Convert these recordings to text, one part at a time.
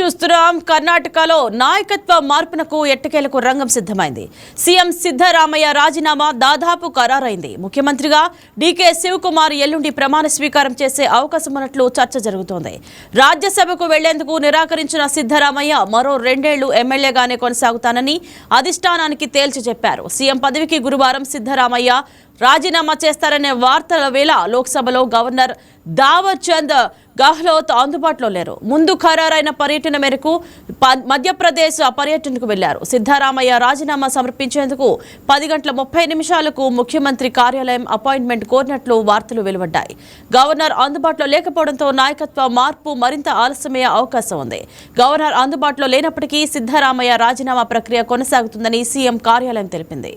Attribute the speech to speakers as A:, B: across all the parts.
A: చూస్తున్నాం. కర్ణాటకలో నాయకత్వ మార్పునకు ఎట్టకేలకు రంగం సిద్ధమైంది. సీఎం సిద్ధరామయ్య రాజీనామా దాదాపు ఖరారైంది. ముఖ్యమంత్రిగా డీకే శివకుమార్ ఎల్లుండి ప్రమాణ స్వీకారం చేసే అవకాశం ఉన్నట్లు చర్చ జరుగుతోంది. రాజ్యసభకు వెళ్లేందుకు నిరాకరించిన సిద్ధరామయ్య మరో 2 ఏళ్లు ఎమ్మెల్యేగానే కొనసాగుతానని అధిష్టానానికి తేల్చి చెప్పారు. సీఎం పదవికి గురువారం సిద్ధరామయ్య రాజీనామా చేస్తారనే వార్తల వేళ లోక్సభలో గవర్నర్ దావర్ చంద్ గెహ్లోట్ అందుబాటులో లేరు. ముందు ఖరారైన పర్యటన మేరకు మధ్యప్రదేశ్ పర్యటనకు వెళ్లారు. సిద్ధరామయ్య రాజీనామా సమర్పించేందుకు 10:30 ముఖ్యమంత్రి కార్యాలయం అపాయింట్మెంట్ కోరినట్లు వార్తలు వెలువడ్డాయి. గవర్నర్ అందుబాటులో లేకపోవడంతో నాయకత్వ మార్పు మరింత ఆలస్యమయ్యే అవకాశం ఉంది. గవర్నర్ అందుబాటులో లేనప్పటికీ సిద్ధరామయ్య రాజీనామా ప్రక్రియ కొనసాగుతుందని సీఎం కార్యాలయం తెలిపింది.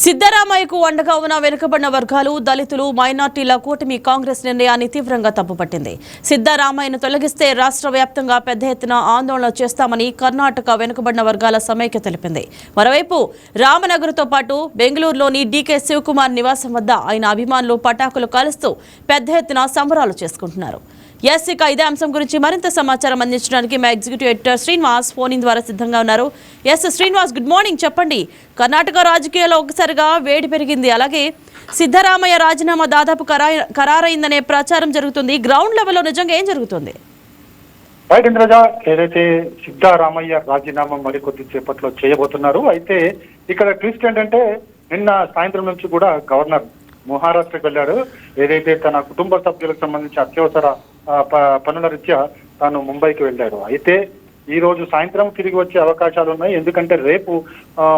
A: సిద్ధరామయ్యకు అండగా ఉన్న వెనుకబడిన వర్గాలు, దళితులు, మైనార్టీల కూటమి కాంగ్రెస్ నిర్ణయాన్ని తీవ్రంగా తప్పుపట్టింది. సిద్ధరామయ్యను తొలగిస్తే రాష్ట్ర వ్యాప్తంగా పెద్ద ఎత్తున ఆందోళన చేస్తామని కర్ణాటక వెనుకబడిన వర్గాల సమైక్య తెలిపింది. మరోవైపు రామనగర్తో పాటు బెంగళూరులోని డీకే శివకుమార్ నివాసం వద్ద ఆయన అభిమానులు పటాకులు కాలుస్తూ పెద్ద ఎత్తున సంబరాలు చేసుకుంటున్నారు. ఇక ఇదే అంశం గురించి మరింత సమాచారం అందించడానికి మా ఎగ్జిక్యూటివ్ ఎడిటర్ శ్రీనివాస్ ఫోన్ ద్వారా సిద్ధంగా ఉన్నారు. Srinivas, good morning. చెప్పండి, కర్ణాటక రాజకీయాల్లో ఒకసారిగా వేడి పెరిగింది. అలాగే సిద్ధరామయ్య రాజీనామా దాదాపు ఖరారైందనే ప్రచారం జరుగుతుంది. గ్రౌండ్ లెవెల్లో నిజంగా ఏం జరుగుతుంది?
B: రైట్ ఇంద్రజ, ఏదైతే సిద్ధరామయ్య రాజీనామా మరికొద్ది సేపట్లో చేయబోతున్నారు. అయితే ఇక్కడ ట్విస్ట్ ఏంటంటే నిన్న సాయంత్రం నుంచి కూడా గవర్నర్ మహారాష్ట్రకు వెళ్ళాడు. ఏదైతే తన కుటుంబ సభ్యులకు సంబంధించి అత్యవసర పనుల రీత్యా తాను ముంబైకి వెళ్ళాడు. అయితే ఈ రోజు సాయంత్రం తిరిగి వచ్చే అవకాశాలు ఉన్నాయి. ఎందుకంటే రేపు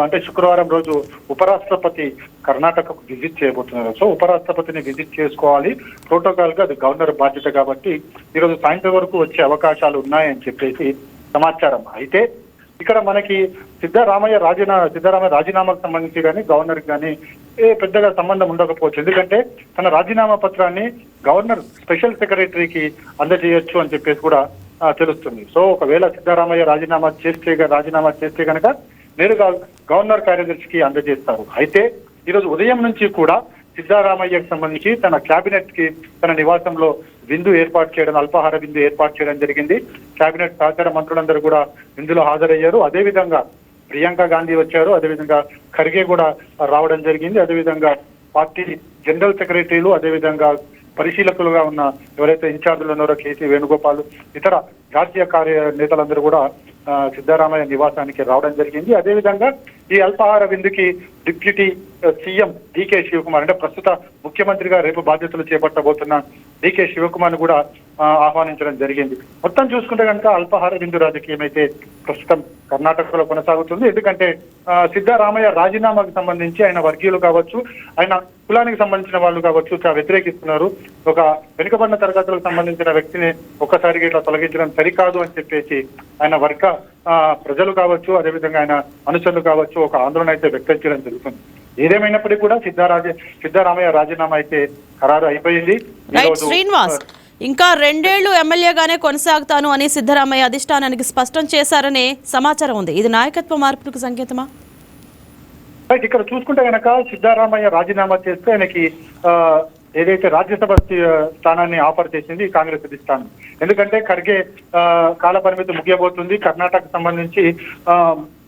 B: అంటే శుక్రవారం రోజు ఉపరాష్ట్రపతి కర్ణాటకకు విజిట్ చేయబోతున్నారు. సో ఉపరాష్ట్రపతిని విజిట్ చేసుకోవాలి. ప్రోటోకాల్ గా అది గవర్నర్ బాధ్యత కాబట్టి ఈ రోజు సాయంత్రం వరకు వచ్చే అవకాశాలు ఉన్నాయని చెప్పేసి సమాచారం. అయితే ఇక్కడ మనకి సిద్ధరామయ్య రాజీనామాకు సంబంధించి కానీ గవర్నర్ కానీ పెద్దగా సంబంధం ఉండకపోవచ్చు. ఎందుకంటే తన రాజీనామా పత్రాన్ని గవర్నర్ స్పెషల్ సెక్రటరీకి అందజేయొచ్చు అని చెప్పేసి కూడా తెలుస్తుంది. సో ఒకవేళ సిద్ధరామయ్య రాజీనామా చేస్తే కనుక నేరుగా గవర్నర్ కార్యదర్శికి అందజేస్తారు. అయితే ఈరోజు ఉదయం నుంచి కూడా సిద్ధరామయ్యకు సంబంధించి తన క్యాబినెట్ కి తన నివాసంలో విందు ఏర్పాటు చేయడం, అల్పాహార విందు ఏర్పాటు చేయడం జరిగింది. కేబినెట్ సహచర మంత్రులందరూ కూడా విందులో హాజరయ్యారు. అదేవిధంగా ప్రియాంక గాంధీ వచ్చారు. అదేవిధంగా ఖర్గే కూడా రావడం జరిగింది. అదేవిధంగా పార్టీ జనరల్ సెక్రటరీలు, అదేవిధంగా పరిశీలకులుగా ఉన్న ఎవరైతే ఇన్ఛార్జీలు ఉన్నారో కేసీ వేణుగోపాల్, ఇతర జాతీయ నేతలందరూ కూడా సిద్ధరామయ్య నివాసానికి రావడం జరిగింది. అదేవిధంగా ఈ అల్పాహార విందుకి డిప్యూటీ సీఎం డీకే శివకుమార్, అంటే ప్రస్తుత ముఖ్యమంత్రిగా రేపు బాధ్యతలు చేపట్టబోతున్న డీకే శివకుమార్ కూడా ఆహ్వానించడం జరిగింది. మొత్తం చూసుకుంటే కనుక అల్పాహార విందు రాజకీయం అయితే ప్రస్తుతం కర్ణాటకలో కొనసాగుతుంది. ఎందుకంటే సిద్ధరామయ్య రాజీనామాకు సంబంధించి ఆయన వర్గీయులు కావచ్చు, ఆయన కులానికి సంబంధించిన వాళ్ళు కావచ్చు వ్యతిరేకిస్తున్నారు. ఒక వెనుకబడిన తరగతులకు సంబంధించిన వ్యక్తిని ఒక్కసారిగా ఇట్లా తొలగించడం సరికాదు అని చెప్పేసి ఆయన వర్గ ప్రజలు కావచ్చు, అదేవిధంగా ఆయన అనుచరులు కావచ్చు ఒక ఆందోళన అయితే వ్యక్తం చేయడం జరుగుతుంది. ఏదేమైనప్పటికీ కూడా సిద్ధరామయ్య రాజీనామా అయితే ఖరారు అయిపోయింది.
A: శ్రీనివాస్, ఇంకా 2 ఏళ్లు ఎమ్మెల్యేగానే కొనసాగుతాను అని సిద్ధరామయ్య అధిష్టానానికి స్పష్టం చేశారనే సమాచారం ఉంది. ఇది నాయకత్వ మార్పుకు సంకేతమా?
B: ఇక్కడ చూసుకుంటే కనుక సిద్ధరామయ్య రాజీనామా చేస్తే ఆయనకి ఏదైతే రాజ్యసభ స్థానాన్ని ఆఫర్ చేసింది కాంగ్రెస్ అధిష్టానం. ఎందుకంటే ఖర్గే కాల పరిమితి ముగియబోతుంది. కర్ణాటకకు సంబంధించి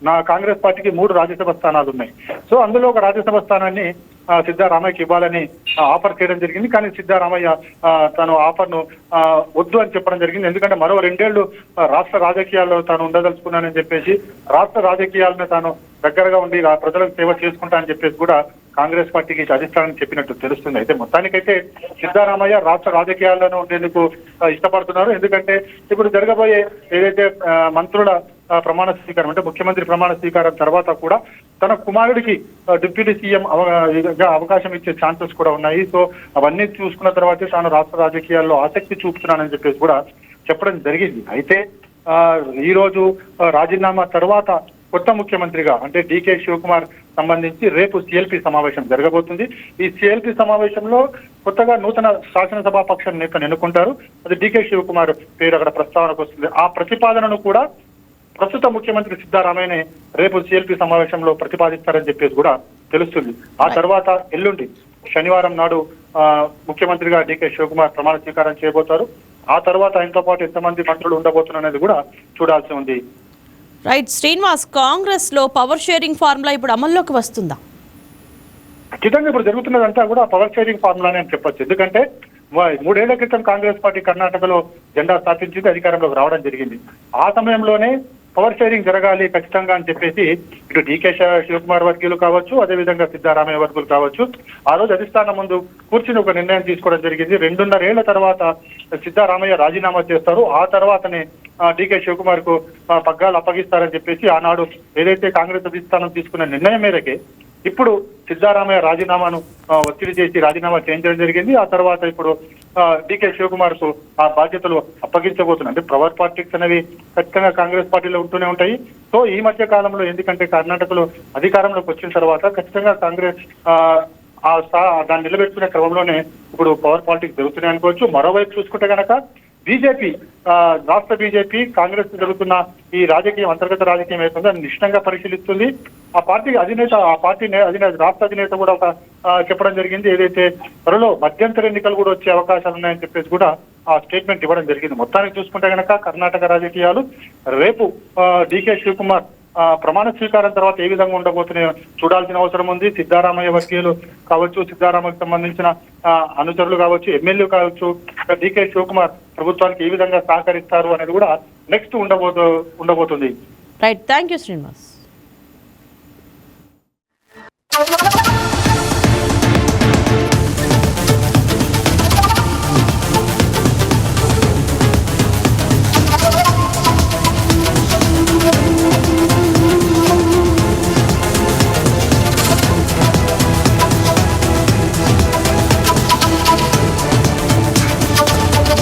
B: నా కాంగ్రెస్ పార్టీకి 3 రాజ్యసభ స్థానాలు ఉన్నాయి. సో అందులో ఒక రాజ్యసభ స్థానాన్ని సిద్ధారామయ్యకి ఇవ్వాలని ఆఫర్ చేయడం జరిగింది. కానీ సిద్ధారామయ్య తను ఆఫర్ను వద్దు అని చెప్పడం జరిగింది. ఎందుకంటే మరో 2 ఏళ్లు రాష్ట్ర రాజకీయాల్లో తాను ఉండదలుచుకున్నానని చెప్పేసి, రాష్ట్ర రాజకీయాలను తాను దగ్గరగా ఉండి ప్రజలకు సేవ చేసుకుంటా అని చెప్పేసి కూడా కాంగ్రెస్ పార్టీకి అధిష్టానం చెప్పినట్టు తెలుస్తుంది. అయితే మొత్తానికైతే సిద్ధారామయ్య రాష్ట్ర రాజకీయాల్లోనే ఉండేందుకు ఇష్టపడుతున్నారు. ఎందుకంటే ఇప్పుడు జరగబోయే ఏదైతే మంత్రుల ప్రమాణ స్వీకారం అంటే ముఖ్యమంత్రి ప్రమాణ స్వీకారం తర్వాత కూడా తన కుమారుడికి డిప్యూటీ సీఎం అవకాశం ఇచ్చే ఛాన్సెస్ కూడా ఉన్నాయి. సో అవన్నీ చూసుకున్న తర్వాతే తాను రాష్ట్ర రాజకీయాల్లో ఆసక్తి చూపుతున్నానని చెప్పేసి కూడా చెప్పడం జరిగింది. అయితే ఈ రోజు రాజీనామా తర్వాత కొత్త ముఖ్యమంత్రిగా అంటే డీకే శివకుమార్ సంబంధించి రేపు సిఎల్పి సమావేశం జరగబోతుంది. ఈ సిఎల్పి సమావేశంలో కొత్తగా నూతన శాసనసభాపక్ష నేతను ఎన్నుకుంటారు. అది డీకే శివకుమార్ పేరు అక్కడ ప్రస్తావనకు వస్తుంది. ఆ ప్రతిపాదనను కూడా ప్రస్తుత ముఖ్యమంత్రి సిద్ధారామయ్యనే రేపు సిఎల్పి సమావేశంలో ప్రతిపాదిస్తారని చెప్పేసి కూడా తెలుస్తుంది. ఆ తర్వాత ఎల్లుండి శనివారం నాడు ముఖ్యమంత్రిగా డీకే శివకుమార్ ప్రమాణ స్వీకారం చేయబోతారు. ఆ తర్వాత ఆయనతో పాటు ఎంతమంది మంత్రులు ఉండబోతున్నారనేది కూడా చూడాల్సి ఉంది.
A: రైట్ శ్రీనివాస్, కాంగ్రెస్ లో పవర్ షేరింగ్ ఫార్ములా ఇప్పుడు అమల్లోకి వస్తుందా?
B: ఖచ్చితంగా ఇప్పుడు జరుగుతున్నదంతా కూడా పవర్ షేరింగ్ ఫార్ములానే అని చెప్పొచ్చు. ఎందుకంటే 3 ఏళ్ల క్రితం కాంగ్రెస్ పార్టీ కర్ణాటకలో జెండా స్థాపించింది, అధికారంలోకి రావడం జరిగింది. ఆ సమయంలోనే పవర్ షేరింగ్ జరగాలి ఖచ్చితంగా అని చెప్పేసి ఇటు డీకే శివకుమార్ వర్గీయులు కావచ్చు, అదేవిధంగా సిద్ధారామయ్య వర్గీయులు కావచ్చు ఆ రోజు అధిష్టానం ముందు కూర్చుని ఒక నిర్ణయం తీసుకోవడం జరిగింది. 2.5 ఏళ్ల తర్వాత సిద్ధారామయ్య రాజీనామా చేస్తారు. ఆ తర్వాతనే డీకే శివకుమార్ కు పగ్గాలు అప్పగిస్తారని చెప్పేసి ఆనాడు ఏదైతే కాంగ్రెస్ అధిష్టానం తీసుకున్న నిర్ణయం మేరకే ఇప్పుడు సిద్ధారామయ్య రాజీనామాను ఒత్తిడి చేసి రాజీనామా చేయించడం జరిగింది. ఆ తర్వాత ఇప్పుడు డీకే శివకుమార్ కు ఆ బాధ్యతలు అప్పగించబోతున్నారు. అంటే పవర్ పాలిటిక్స్ అనేవి ఖచ్చితంగా కాంగ్రెస్ పార్టీలో ఉంటూనే ఉంటాయి. సో ఈ మధ్య కాలంలో ఎందుకంటే కర్ణాటకలో అధికారంలోకి వచ్చిన తర్వాత ఖచ్చితంగా కాంగ్రెస్ దాన్ని నిలబెట్టుకునే క్రమంలోనే ఇప్పుడు పవర్ పాలిటిక్స్ జరుగుతున్నాయి అనుకోవచ్చు. మరోవైపు చూసుకుంటే కనుక బీజేపీ రాష్ట్ర బీజేపీ కాంగ్రెస్ జరుగుతున్న ఈ రాజకీయం అంతర్గత రాజకీయం ఏతుందో దాన్ని నిశ్చితంగా పరిశీలిస్తుంది. ఆ పార్టీ అధినేత రాష్ట్ర అధినేత కూడా ఒక చెప్పడం జరిగింది. ఏదైతే త్వరలో మధ్యంతర ఎన్నికలు కూడా వచ్చే అవకాశాలు ఉన్నాయని చెప్పేసి కూడా ఆ స్టేట్మెంట్ ఇవ్వడం జరిగింది. మొత్తానికి చూసుకుంటే కనుక కర్ణాటక రాజకీయాలు రేపు డీకే శివకుమార్ ప్రమాణ స్వీకారం తర్వాత ఏ విధంగా ఉండబోతున్నాయో చూడాల్సిన అవసరం ఉంది. సిద్ధారామయ్య వర్గీయులు కావచ్చు, సిద్ధారామయ్యకు సంబంధించిన అనుచరులు కావచ్చు, ఎమ్మెల్యే కావచ్చు, డీకే శివకుమార్ ప్రభుత్వానికి ఏ విధంగా సహకరిస్తారు అనేది కూడా నెక్స్ట్ ఉండబోతుంది.
A: Right, thank you Srinivas.